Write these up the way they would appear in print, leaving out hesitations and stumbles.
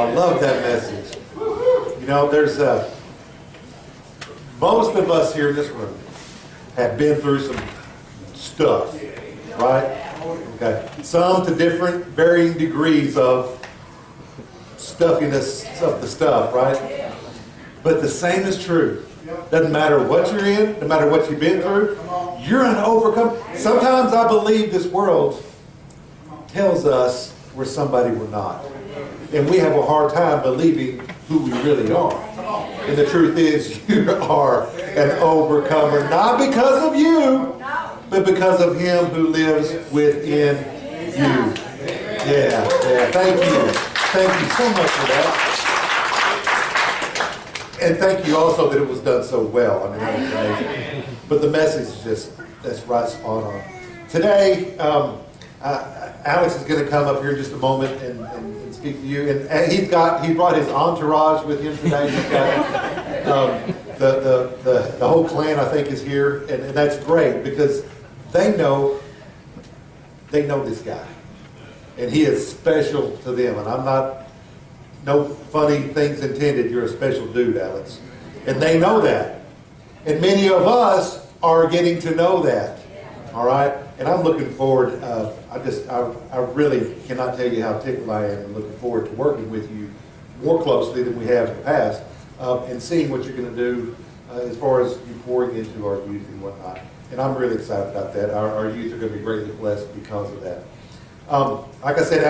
I love that message. You know, there's most of us here in this room have been through some stuff, right? Okay. Some to different varying degrees of stuffiness of the stuff, right? But the same is true. Doesn't matter what you're in, no matter what you've been through, you're an overcomer. Sometimes I believe this world tells us we're somebody we're not. And we have a hard time believing who we really are. And the truth is, you are an overcomer, not because of you, but because of Him who lives within you. Yeah. Thank you. Thank you so much for that. And thank you also that it was done so well. I mean, that was amazing. But the message is just, that's right spot on. Today, Alex is going to come up here in just a moment and speak to you. And he brought his entourage with him today. He's got, the whole clan, I think, is here. And that's great because they know this guy. And he is special to them. And I'm not, no funny things intended. You're a special dude, Alex. And they know that. And many of us are getting to know that. All right? And I'm looking forward. I really cannot tell you how tickled I am and looking forward to working with you more closely than we have in the past and seeing what you're going to do as far as you pouring into our youth and whatnot. And I'm really excited about that. Our youth are going to be greatly blessed because of that. Like I said,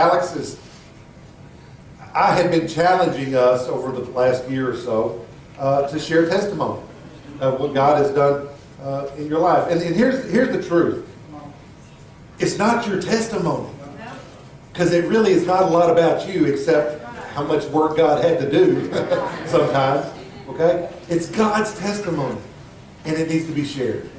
I had been challenging us over the last year or so to share testimony of what God has done in your life. And here's the truth. It's not your testimony. Because it really is not a lot about you except how much work God had to do sometimes. Okay? It's God's testimony. And it needs to be shared.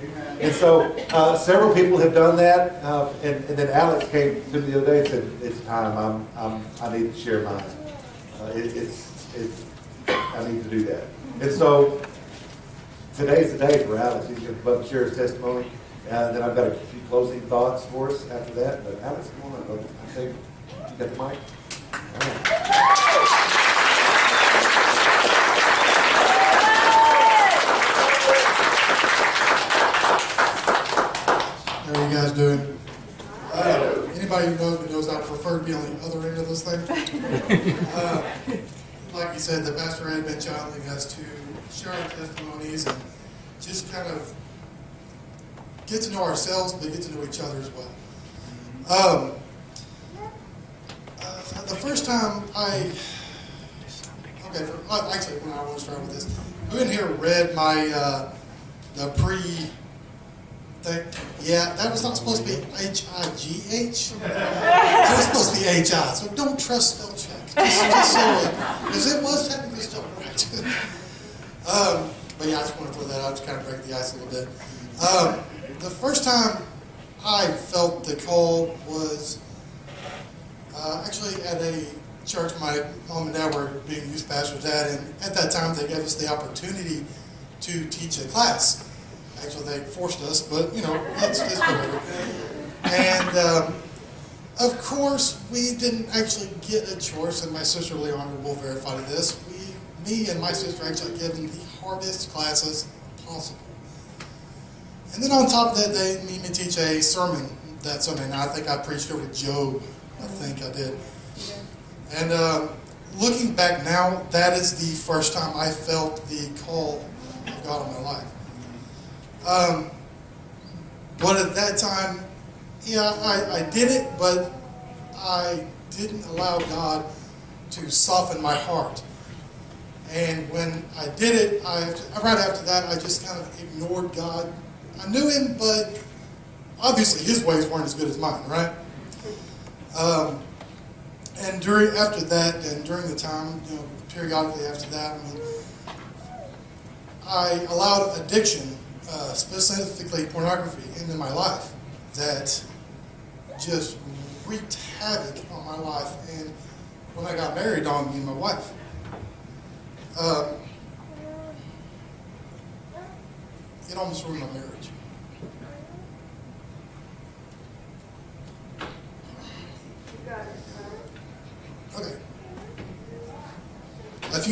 And so several people have done that. And then Alex came to me the other day and said, it's time. I need to share mine. I need to do that. And so today's the day for Alex. He's going to come up and share his testimony. And then I've got a few closing thoughts for us after that. But Alex, come on up, brother. You got the mic? All right. How are you guys doing? Anybody who knows I prefer to be on the other end of this thing. Like you said, the pastor had been challenging us to share our testimonies and just kind of get to know ourselves, but get to know each other as well. The first time actually, when I want to start with this, who in here read my the thing? Yeah, that was not supposed to be H-I-G-H. That was supposed to be H-I. So don't trust spell check. Just because it was technically spelled right. But yeah, I just want to throw that out to kind of break the ice a little bit. The first time I felt the call was actually at a church my mom and dad were being youth pastors at, and at that time they gave us the opportunity to teach a class. Actually, they forced us, but, it's whatever. And, of course, we didn't actually get a choice, and my sister Leona will verify this. Me and my sister actually given the hardest classes possible. And then on top of that, they made me teach a sermon that Sunday night. I think I preached over Job. I think I did. And looking back now, that is the first time I felt the call of God in my life. But at that time, I did it, but I didn't allow God to soften my heart. And when I did it, right after that, I just kind of ignored God. I knew Him, but obviously His ways weren't as good as mine, right? And after that, and during the time, periodically after that, I allowed addiction, specifically pornography, into my life that just wreaked havoc on my life. And when I got married on me and my wife, it almost ruined my marriage. Okay.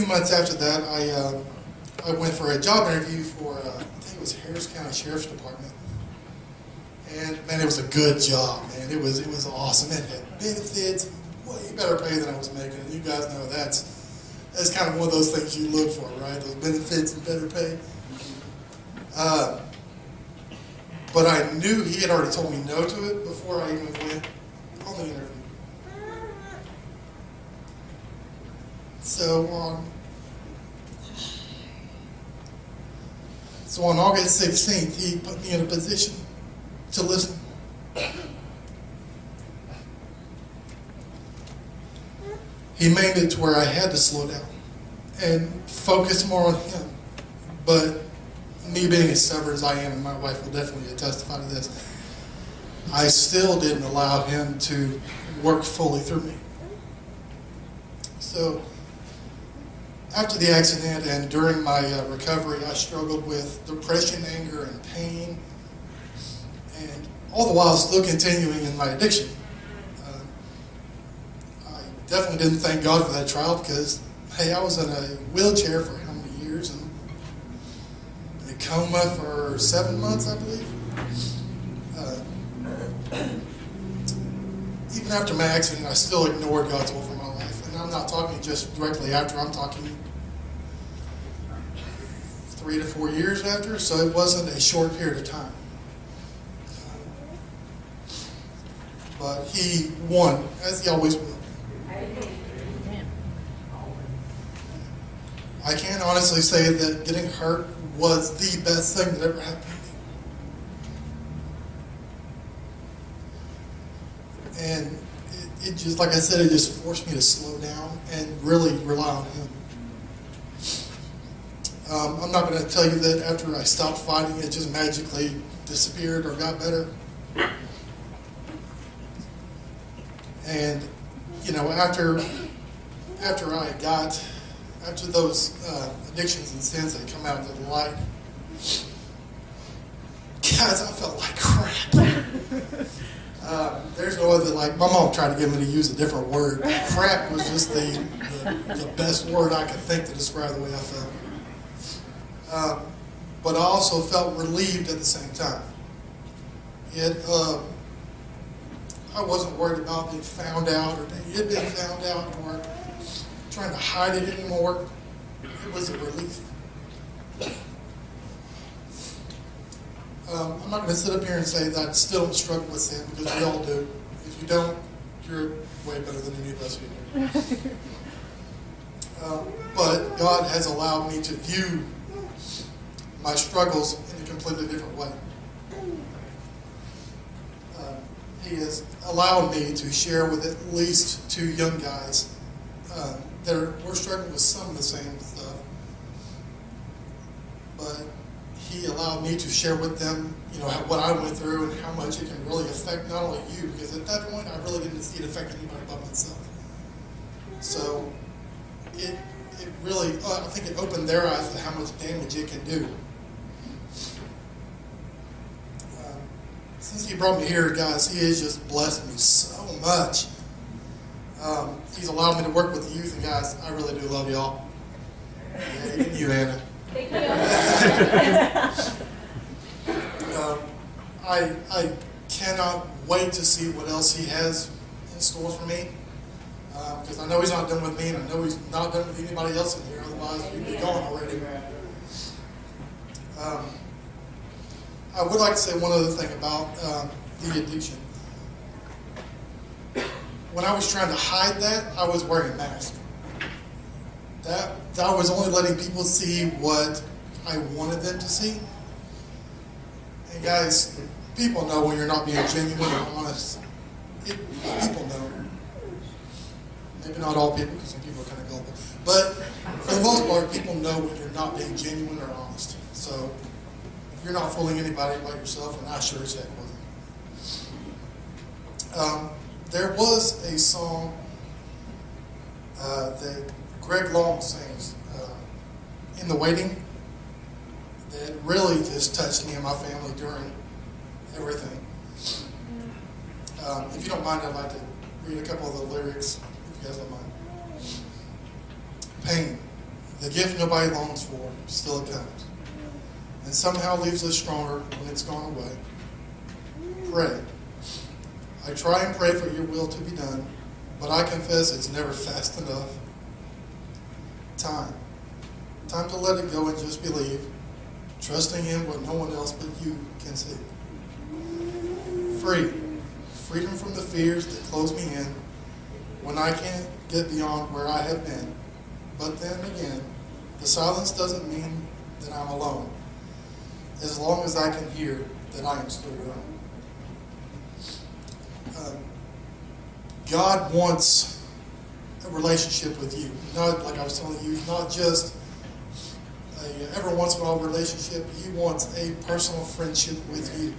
few months after that, I went for a job interview for, I think it was Harris County Sheriff's Department. And man, it was a good job, man. It was awesome. It had benefits, way better pay than I was making. And you guys know that's kind of one of those things you look for, right? Those benefits and better pay. But I knew he had already told me no to it before I even went on the interview. So on August 16th, he put me in a position to listen. He made it to where I had to slow down and focus more on him. But me being as stubborn as I am, and my wife will definitely testify to this, I still didn't allow him to work fully through me. So after the accident and during my recovery, I struggled with depression, anger, and pain, and all the while still continuing in my addiction. I definitely didn't thank God for that trial because, hey, I was in a wheelchair for how many years, and in a coma for 7 months, I believe. Even after my accident, I still ignored God's will for my life. And I'm not talking just directly after, I'm talking 3 to 4 years after, so it wasn't a short period of time. But he won, as he always will. I can honestly say that getting hurt was the best thing that ever happened to me. And it just, like I said, it just forced me to slow down and really rely on him. I'm not going to tell you that after I stopped fighting, it just magically disappeared or got better. And, you know, after those addictions and sins that come out into the light, guys, I felt like crap. There's no other, like, my mom tried to get me to use a different word. Crap was just the best word I could think to describe the way I felt. But I also felt relieved at the same time. I wasn't worried about being found out or that he had been found out or trying to hide it anymore. It was a relief. I'm not going to sit up here and say that I still don't struggle with sin, because we all do. If you don't, you're way better than any of us who do. But God has allowed me to view my struggles in a completely different way. He has allowed me to share with at least 2 young guys that we're struggling with some of the same stuff. But he allowed me to share with them, you know, what I went through and how much it can really affect not only you, because at that point I really didn't see it affect anybody but myself. So it really, I think it opened their eyes to how much damage it can do. Since he brought me here, guys, he has just blessed me so much. He's allowed me to work with the youth, and guys, I really do love y'all. Yeah, even you, Anna. Thank you. I cannot wait to see what else he has in store for me, because I know he's not done with me, and I know he's not done with anybody else in here. Otherwise, we'd be gone already. I would like to say one other thing about the addiction. When I was trying to hide that, I was wearing a mask. That I was only letting people see what I wanted them to see. And guys, people know when you're not being genuine and honest. People know. Maybe not all people, because some people are kind of gullible. But for the most part, people know when you're not being genuine or honest. So you're not fooling anybody but yourself, and I sure as heck wasn't. There was a song that Greg Long sings, In the Waiting, that really just touched me and my family during everything. If you don't mind, I'd like to read a couple of the lyrics, if you guys don't mind. Pain. The gift nobody longs for still comes, and somehow leaves us stronger when it's gone away. Pray. I try and pray for your will to be done, but I confess it's never fast enough. Time. Time to let it go and just believe, trusting in what no one else but you can see. Free. Freedom from the fears that close me in when I can't get beyond where I have been. But then again, the silence doesn't mean that I'm alone, as long as I can hear that I am still around. God wants a relationship with you. Not, like I was telling you, not just a every once in a while relationship. He wants a personal friendship with you.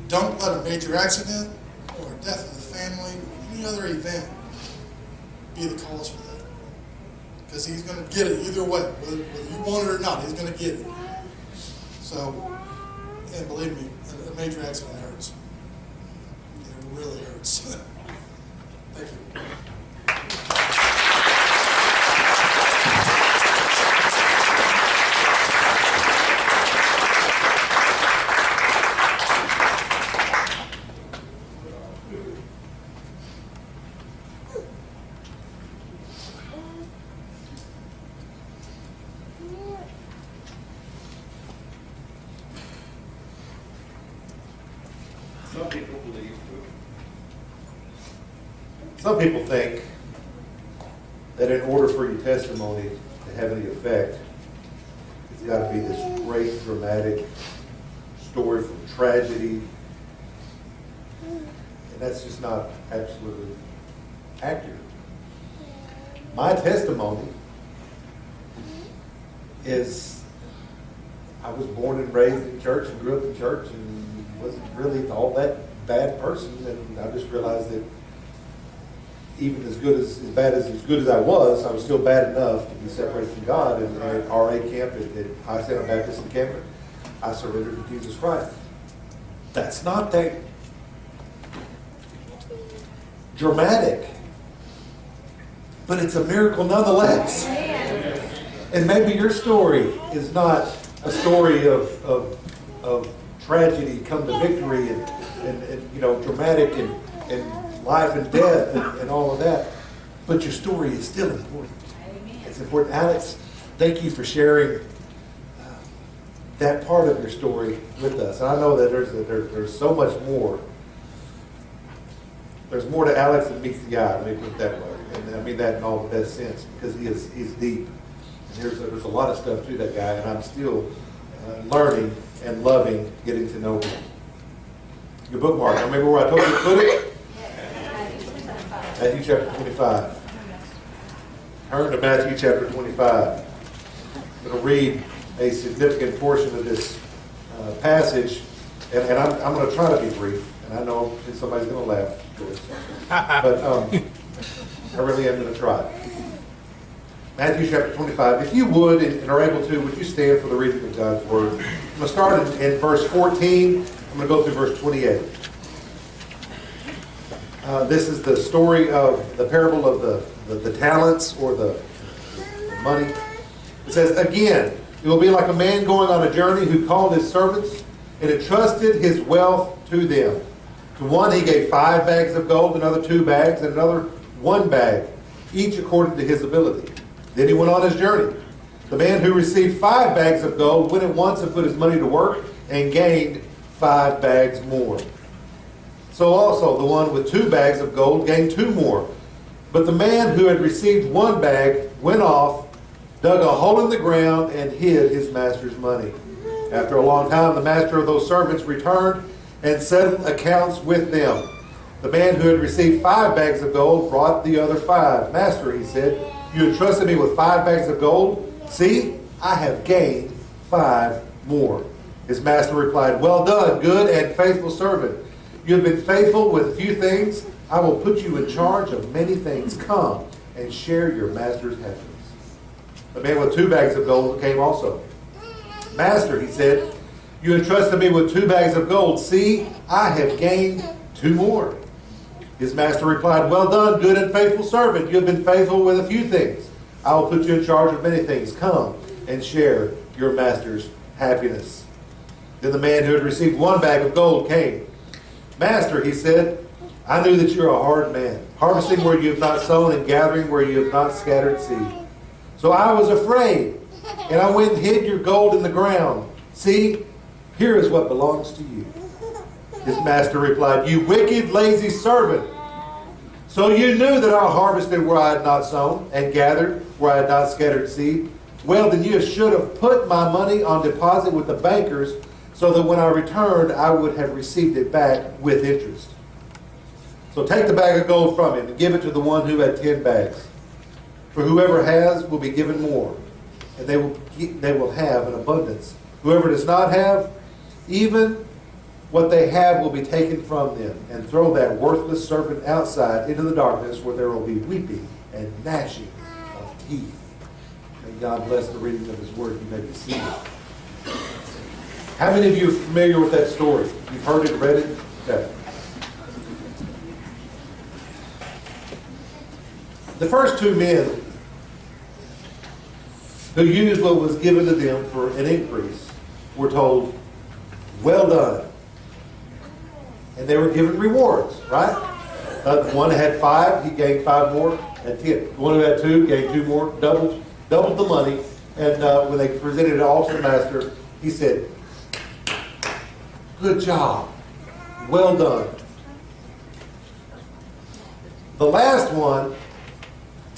Don't let a major accident or death of the family, any other event, be the cause for that. Because he's going to get it either way. Whether you want it or not, he's going to get it. So, and believe me, a major accident hurts. It really hurts. Thank you. Some people think that in order for your testimony to have any effect, it's got to be this great dramatic story from tragedy. And that's just not absolutely accurate. My testimony is I was born and raised in church and grew up in church and wasn't really all that bad person. And I just realized that even as good as good as I was still bad enough to be separated from God. And at RA camp at High Center Baptist in Cameron, I surrendered to Jesus Christ. That's not that dramatic, but it's a miracle nonetheless. And maybe your story is not a story of tragedy come to victory and you know, dramatic and life and death and all of that. But your story is still important. Amen. It's important. Alex, thank you for sharing that part of your story with us. And I know that there's so much more. There's more to Alex than meets the eye, let me put it that way. And I mean that in all the best sense, because he's deep. And there's a lot of stuff to that guy, and I'm still learning and loving getting to know him. Your bookmark, I remember where I told you to put it? Matthew chapter 25. Turn to Matthew chapter 25. I'm going to read a significant portion of this passage, and I'm going to try to be brief. And I know somebody's going to laugh, of course. But I really am going to try. Matthew chapter 25. If you would and are able to, would you stand for the reading of God's Word? I'm going to start in verse 14. I'm going to go through verse 28. This is the story of the parable of the talents or the money. It says, again, it will be like a man going on a journey who called his servants and entrusted his wealth to them. To one he gave 5 bags of gold, another 2 bags, and another 1 bag, each according to his ability. Then he went on his journey. The man who received 5 bags of gold went at once and put his money to work and gained 5 bags more. So also the one with 2 bags of gold gained 2 more. But the man who had received 1 bag went off, dug a hole in the ground, and hid his master's money. After a long time, the master of those servants returned and settled accounts with them. The man who had received 5 bags of gold brought the other 5. Master, he said, you entrusted me with 5 bags of gold. See, I have gained 5 more. His master replied, well done, good and faithful servant. You have been faithful with a few things. I will put you in charge of many things. Come and share your master's happiness. The man with 2 bags of gold came also. Master, he said, you entrusted me with 2 bags of gold. See, I have gained 2 more. His master replied, well done, good and faithful servant. You have been faithful with a few things. I will put you in charge of many things. Come and share your master's happiness." Then the man who had received 1 bag of gold came. "Master," he said, "I knew that you're a hard man, harvesting where you have not sown and gathering where you have not scattered seed. So I was afraid, and I went and hid your gold in the ground. See, here is what belongs to you." His master replied, "You wicked, lazy servant. So you knew that I harvested where I had not sown and gathered where I had not scattered seed? Well, then you should have put my money on deposit with the bankers, so that when I returned, I would have received it back with interest. So take the bag of gold from him and give it to the one who had 10 bags. For whoever has will be given more, and they will have an abundance. Whoever does not have, even what they have will be taken from them. And throw that worthless servant outside into the darkness, where there will be weeping and gnashing of teeth." May God bless the reading of His Word. You may be seated. How many of you are familiar with that story? You've heard it, read it? Okay. The first 2 men who used what was given to them for an increase were told, "Well done." And they were given rewards, right? The one who had 5, he gained 5 more, and 10. The one who had 2 gained 2 more, doubled the money. And when they presented it all to the master, he said, "Good job. Well done." The last one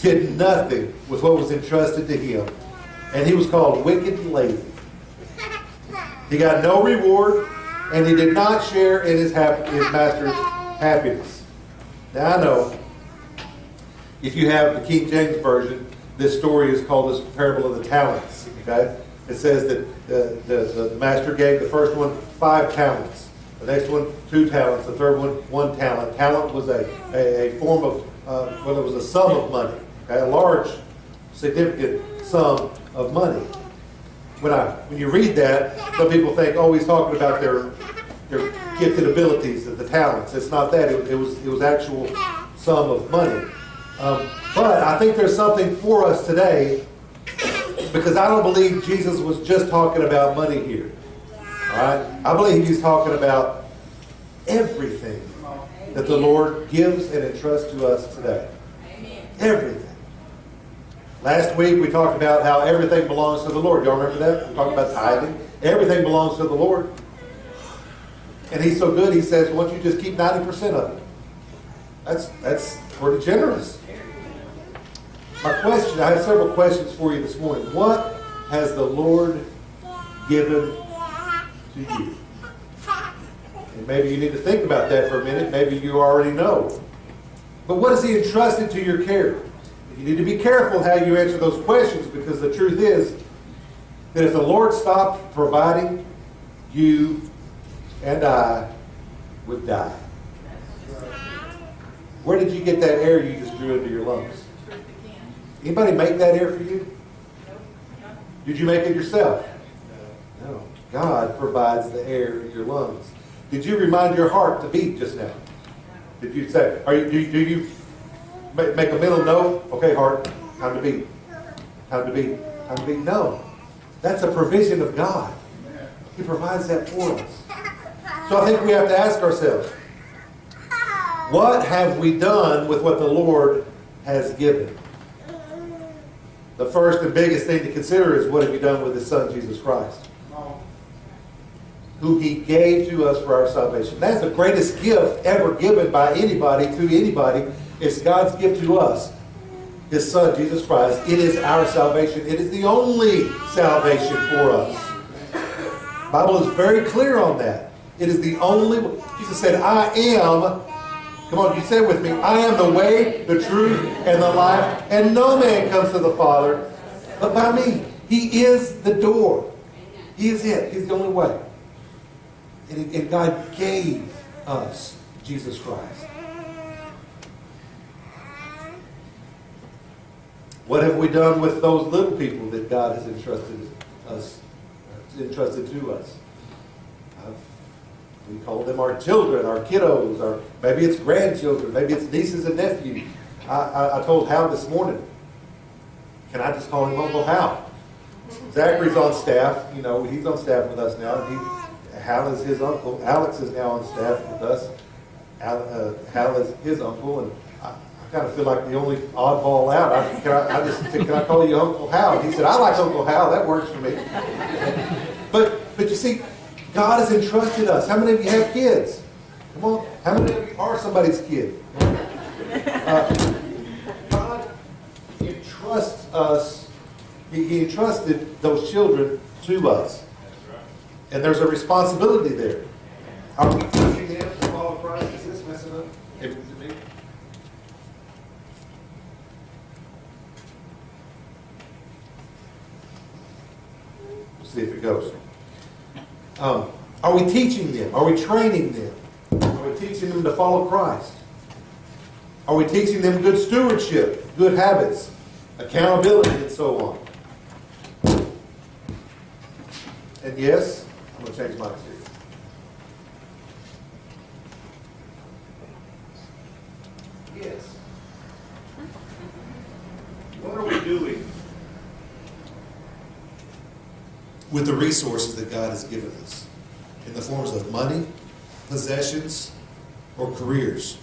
did nothing with what was entrusted to him, and he was called wicked and lazy. He got no reward, and he did not share in his master's happiness. Now I know, if you have the King James Version, this story is called the parable of the talents. Okay, it says that the master gave the first one 5 talents, the next one 2 talents, the third one 1 talent. Talent was a form of it was a sum of money, okay? A large, significant sum of money. When you read that, some people think, oh, he's talking about their gifted abilities, the talents. It's not that. It was actual sum of money. But I think there's something for us today, because I don't believe Jesus was just talking about money here. All right? I believe he's talking about everything that the Lord gives and entrusts to us today. Everything. Last week we talked about how everything belongs to the Lord. Y'all remember that? We talked about tithing. Everything belongs to the Lord. And he's so good, he says, why don't you just keep 90% of it? That's pretty generous. My question, I have several questions for you this morning. What has the Lord given to you? And maybe you need to think about that for a minute. Maybe you already know. But what has he entrusted to your care? You need to be careful how you answer those questions, because the truth is that if the Lord stopped providing, you and I would die. Where did you get that air you just drew into your lungs? Anybody make that air for you? Did you make it yourself? No. God provides the air in your lungs. Did you remind your heart to beat just now? Did you say, do you make a mental note? Okay, heart, time to beat. Time to beat. Time to beat. No. That's a provision of God. He provides that for us. So I think we have to ask ourselves, what have we done with what the Lord has given? The first and biggest thing to consider is, what have you done with His Son, Jesus Christ? Who He gave to us for our salvation. That's the greatest gift ever given by anybody to anybody. It's God's gift to us. His Son, Jesus Christ. It is our salvation. It is the only salvation for us. The Bible is very clear on that. It is the only. Jesus said, I am. Come on, you say it with me. I am the way, the truth, and the life. And no man comes to the Father but by me. He is the door. He is it. He's the only way. And God gave us Jesus Christ. What have we done with those little people that God has entrusted to us? We call them our children, our kiddos, or maybe it's grandchildren, maybe it's nieces and nephews. I told Hal this morning can I just call him Uncle Hal? Zachary's on staff. You know, he's on staff with us now. Hal is his uncle. Alex is now on staff with us. Hal is his uncle, and I kind of feel like the only oddball out. Can I call you Uncle Hal? He said, I like Uncle Hal. That works for me. But you see, God has entrusted us. How many of you have kids? Come on. How many of you are somebody's kid? God entrusts us. He entrusted those children to us. And there's a responsibility there. Are we teaching them to follow Christ? Is this messing up? Is it me? We'll see if it goes. Are we teaching them? Are we training them? Are we teaching them to follow Christ? Are we teaching them good stewardship, good habits, accountability, and so on? And yes, I'm going to change my seat. Yes. What are we doing with the resources that God has given us in the forms of money, possessions, or careers?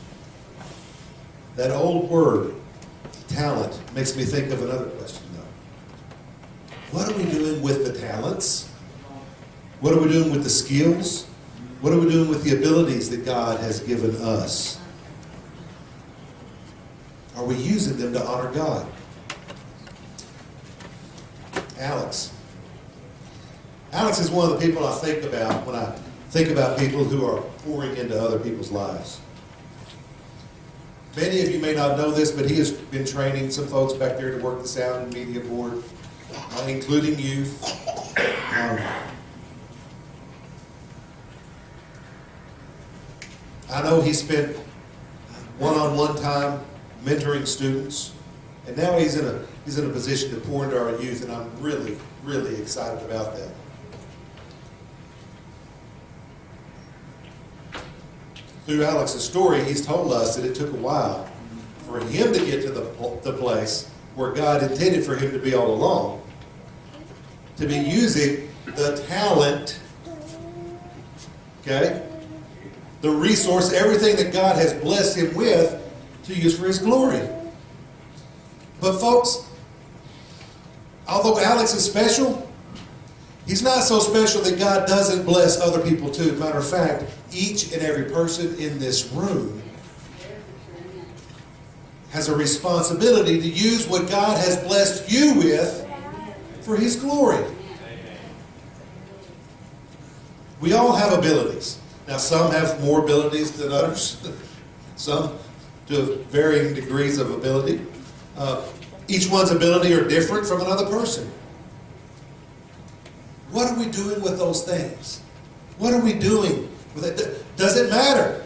That old word, talent, makes me think of another question, though. What are we doing with the talents? What are we doing with the skills? What are we doing with the abilities that God has given us? Are we using them to honor God? Alex is one of the people I think about when I think about people who are pouring into other people's lives. Many of you may not know this, but he has been training some folks back there to work the sound and media board, including youth. I know he spent one-on-one time mentoring students, and now he's in a position to pour into our youth, and I'm really, really excited about that. Through Alex's story, he's told us that it took a while for him to get to the place where God intended for him to be all along, to be using the talent, okay, the resource, everything that God has blessed him with to use for his glory. But folks, although Alex is special, he's not so special that God doesn't bless other people too. Matter of fact, each and every person in this room has a responsibility to use what God has blessed you with for his glory. We all have abilities. Now, some have more abilities than others. Some to varying degrees of ability. Each one's ability are different from another person. What are we doing with those things? What are we doing with it? Does it matter?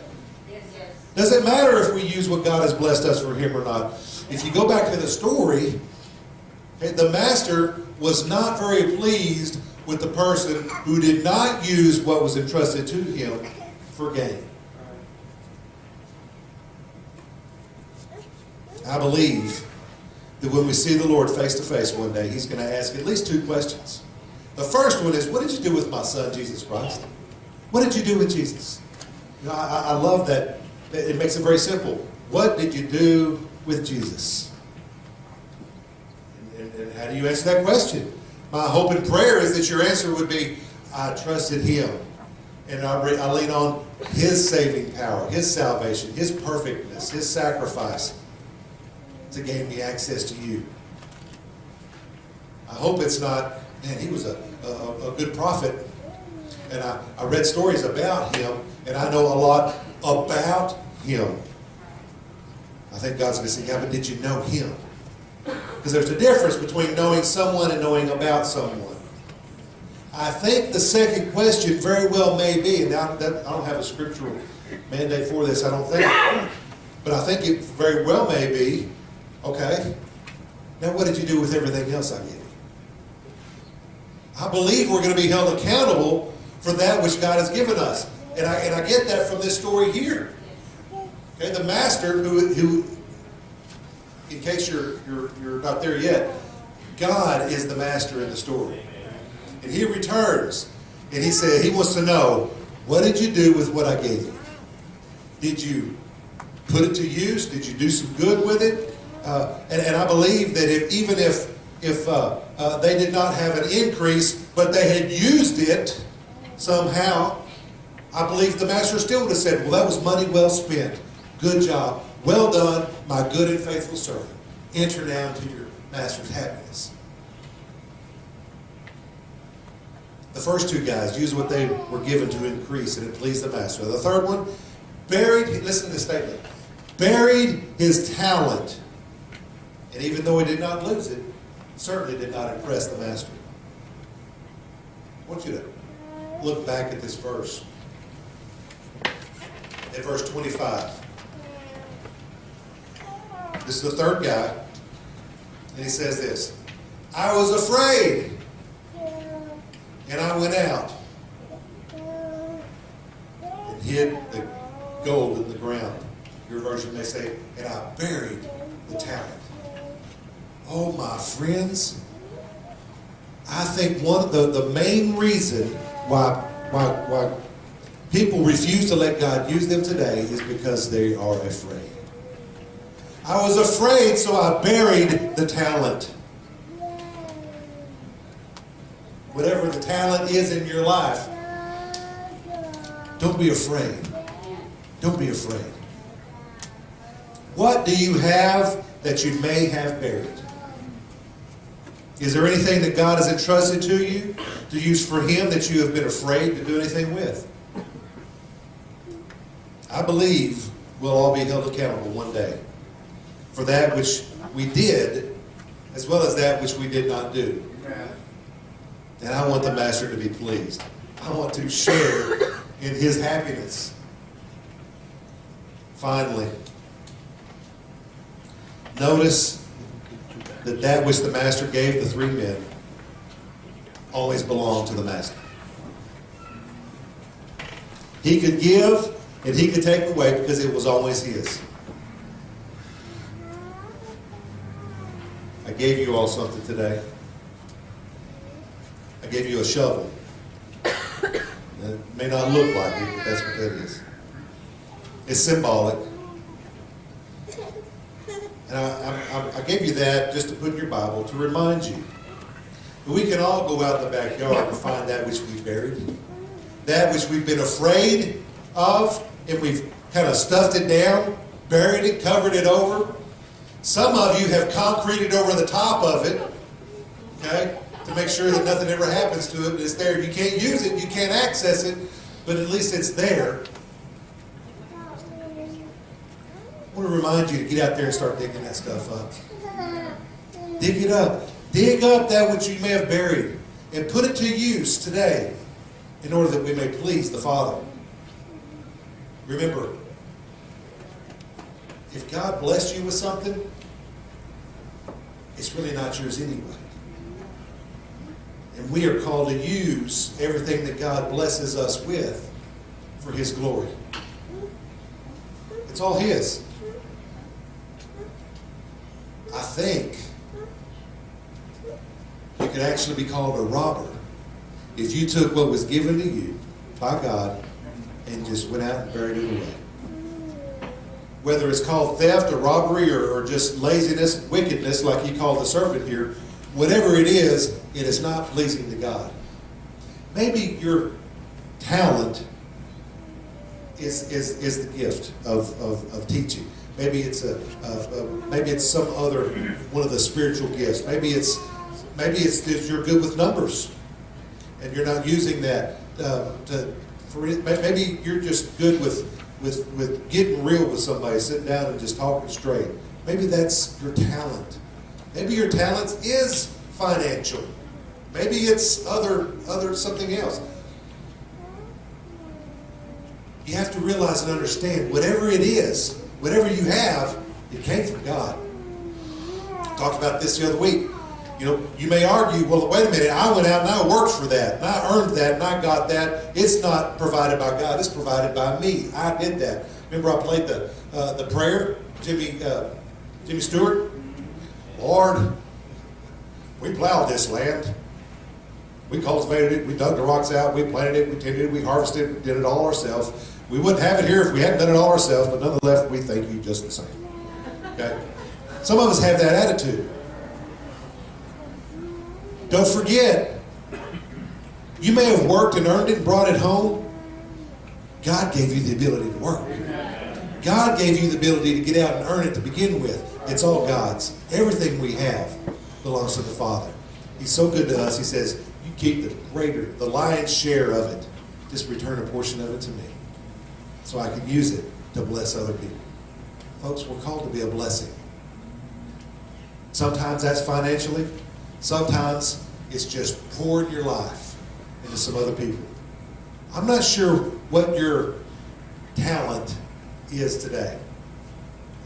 Yes. Does it matter if we use what God has blessed us for him or not? If you go back to the story, okay, the master was not very pleased with the person who did not use what was entrusted to him for gain. I believe that when we see the Lord face to face one day, he's going to ask at least two questions. The first one is, what did you do with my son, Jesus Christ? What did you do with Jesus? You know, I love that. It makes it very simple. What did you do with Jesus? And how do you answer that question? My hope and prayer is that your answer would be, I trusted him. And I lean on his saving power, his salvation, his perfectness, his sacrifice to gain me access to you. I hope it's not, man, he was a good prophet. And I read stories about him, and I know a lot about him. I think God's going to say, yeah, but did you know him? Because there's a difference between knowing someone and knowing about someone. I think the second question very well may be, and I don't have a scriptural mandate for this, I don't think. But I think it very well may be, okay, now what did you do with everything else I gave you? I believe we're going to be held accountable for that which God has given us. And I get that from this story here. Okay, the master who in case you're not there yet, God is the master in the story. And he returns, and he said, he wants to know, what did you do with what I gave you? Did you put it to use? Did you do some good with it? And I believe that even if they did not have an increase, but they had used it somehow, I believe the master still would have said, well, that was money well spent. Good job. Well done, my good and faithful servant. Enter now into your master's happiness. The first two guys used what they were given to increase, and it pleased the master. The third one, listen to this statement, buried his talent. And even though he did not lose it, certainly did not impress the master. I want you to look back at this verse. In verse 25. This is the third guy. And he says this, I was afraid. And I went out and hid the gold in the ground. Your version may say, and I buried the talent. Oh, my friends, I think one of the main reason why people refuse to let God use them today is because they are afraid. I was afraid, so I buried the talent. Whatever the talent is in your life, don't be afraid. Don't be afraid. What do you have that you may have buried? Is there anything that God has entrusted to you to use for Him that you have been afraid to do anything with? I believe we'll all be held accountable one day for that which we did as well as that which we did not do. And I want the master to be pleased. I want to share in his happiness. Finally, notice that which the master gave the three men always belonged to the master. He could give and he could take away because it was always his. I gave you all something today. I gave you a shovel. It may not look like it, but that's what that is. It's symbolic. And I gave you that just to put in your Bible to remind you that we can all go out in the backyard and find that which we've buried, that which we've been afraid of, and we've kind of stuffed it down, buried it, covered it over. Some of you have concreted over the top of it, okay, to make sure that nothing ever happens to it. It's there. You can't use it, you can't access it, but at least it's there. I want to remind you to get out there and start digging that stuff up. Dig it up. Dig up that which you may have buried and put it to use today in order that we may please the Father. Remember, if God blessed you with something, it's really not yours anyway. And we are called to use everything that God blesses us with for His glory. It's all His. I think you could actually be called a robber if you took what was given to you by God and just went out and buried it away. Whether it's called theft or robbery or just laziness, wickedness, like he called the servant here, whatever it is not pleasing to God. Maybe your talent is the gift of teaching. Maybe it's maybe it's some other one of the spiritual gifts. Maybe it's that you're good with numbers, and you're not using that maybe you're just good with getting real with somebody, sitting down and just talking straight. Maybe that's your talent. Maybe your talent is financial. Maybe it's other something else. You have to realize and understand, whatever it is, whatever you have, it came from God. I talked about this the other week. You know, you may argue, well, wait a minute, I went out and I worked for that, and I earned that, and I got that. It's not provided by God, it's provided by me. I did that. Remember I played the prayer, Jimmy Stewart? Lord, We plowed this land. We cultivated it. We dug the rocks out. We planted it. We tended it. We harvested it. We did it all ourselves. We wouldn't have it here if we hadn't done it all ourselves, but nonetheless, we thank you just the same. Okay? Some of us have that attitude. Don't forget, you may have worked and earned it and brought it home. God gave you the ability to work. God gave you the ability to get out and earn it to begin with. It's all God's. Everything we have belongs to the Father. He's so good to us. He says, you keep the lion's share of it. Just return a portion of it to me so I can use it to bless other people. Folks, we're called to be a blessing. Sometimes that's financially. Sometimes it's just pouring your life into some other people. I'm not sure what your talent is today.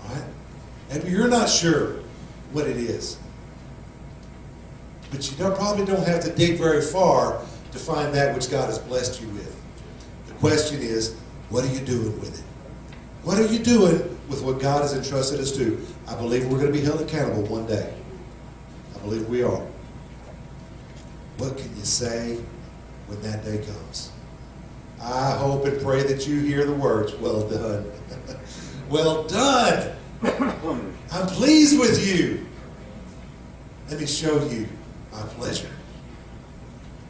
All right? And you're not sure what it is. But you probably don't have to dig very far to find that which God has blessed you with. The question is, what are you doing with it? What are you doing with what God has entrusted us to? I believe we're going to be held accountable one day. I believe we are. What can you say when that day comes? I hope and pray that you hear the words, well done. Well done. I'm pleased with you. Let me show you my pleasure.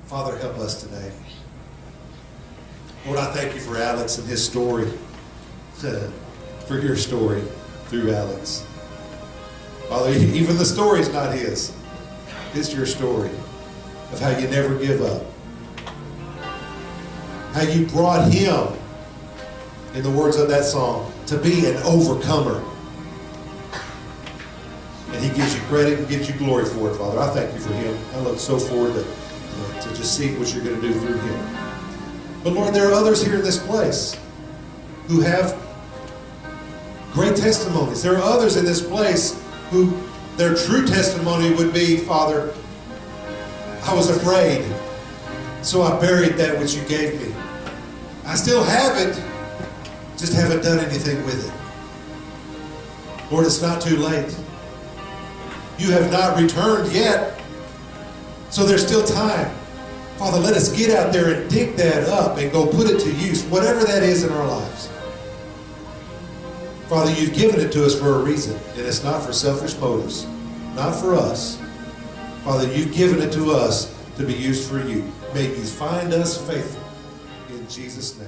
Father, help us today. Lord, I thank you for Alex and his story, for your story through Alex. Father, even the story's not his. It's your story of how you never give up. How you brought him, in the words of that song, to be an overcomer. And he gives you credit and gives you glory for it, Father. I thank you for him. I look so forward to just seeing what you're going to do through him. But Lord, there are others here in this place who have great testimonies. There are others in this place who their true testimony would be, Father, I was afraid, so I buried that which you gave me. I still have it, just haven't done anything with it. Lord, it's not too late. You have not returned yet, so there's still time. Father, let us get out there and dig that up and go put it to use, whatever that is in our lives. Father, you've given it to us for a reason, and it's not for selfish motives, not for us. Father, you've given it to us to be used for you. May you find us faithful in Jesus' name.